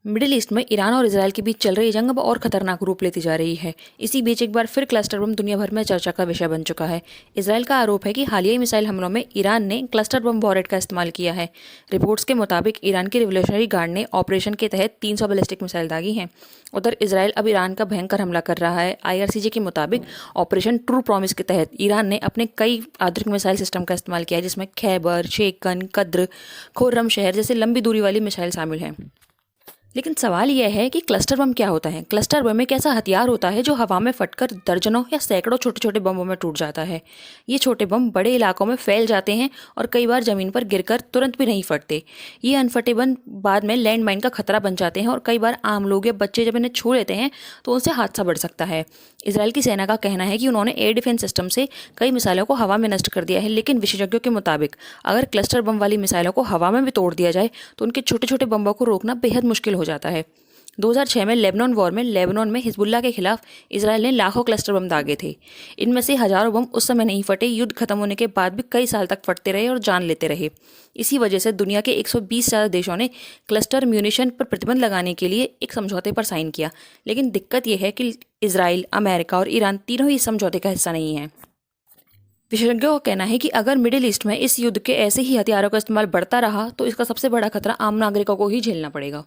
Middle east में Iran और Israel के बीच चल रही जंग अब और खतरनाक रूप लेती जा रही है। इसी बीच एक बार फिर क्लस्टर बम दुनिया भर में चर्चा का विषय बन चुका है। इजरायल का आरोप है कि हालिया मिसाइल हमलों में ईरान ने क्लस्टर बम वॉरेट का इस्तेमाल किया है। रिपोर्ट्स के मुताबिक ईरान की रिवोल्यूशनरी गार्ड ने ऑपरेशन के तहत 300 बैलिस्टिक मिसाइल दागी हैं। उधर इजरायल अब ईरान का भयंकर हमला कर रहा है। IRCG के मुताबिक ऑपरेशन ट्रू प्रॉमिस के तहत ईरान ने अपने कई आधुनिक मिसाइल सिस्टम का इस्तेमाल किया है, जिसमें खैबर, शेकन, कद्र, खुर्रम शहर जैसे लंबी दूरी वाली मिसाइल शामिल हैं। लेकिन सवाल यह है कि क्लस्टर बम क्या होता है। क्लस्टर बम एक ऐसा हथियार होता है जो हवा में फटकर दर्जनों या सैकड़ों छोटे छोटे बमों में टूट जाता है। ये छोटे बम बड़े इलाकों में फैल जाते हैं और कई बार जमीन पर गिरकर तुरंत भी नहीं फटते। ये अनफटे बम बाद में लैंड माइन का खतरा बन जाते हैं और कई बार आम लोग या बच्चे जब इन्हें छू लेते हैं तो उनसे हादसा बढ़ सकता है। इसराइल की सेना का कहना है कि उन्होंने एयर डिफेंस सिस्टम से कई मिसाइलों को हवा में नष्ट कर दिया है, लेकिन विशेषज्ञों के मुताबिक अगर क्लस्टर बम वाली मिसाइलों को हवा में भी तोड़ दिया जाए तो उनके छोटे छोटे बम्बों को रोकना बेहद मुश्किल हो जाता है। 2006 में लेबनान वॉर में लेबनान में हिजबुल्लाह के खिलाफ इसराइल ने लाखों क्लस्टर बम दागे थे। इनमें से हजारों बम उस समय नहीं फटे, युद्ध खत्म होने के बाद भी कई साल तक फटते रहे और जान लेते रहे। इसी वजह से दुनिया के 120 से ज़्यादा देशों ने क्लस्टर म्यूनिशन पर प्रतिबंध लगाने के लिए एक समझौते पर साइन किया। लेकिन दिक्कत यह है कि इसराइल, अमेरिका और ईरान तीनों ही इस समझौते का हिस्सा नहीं हैं। विशेषज्ञों का कहना है कि अगर मिडिल ईस्ट में इस युद्ध के ऐसे ही हथियारों का इस्तेमाल बढ़ता रहा तो इसका सबसे बड़ा खतरा आम नागरिकों को ही झेलना पड़ेगा।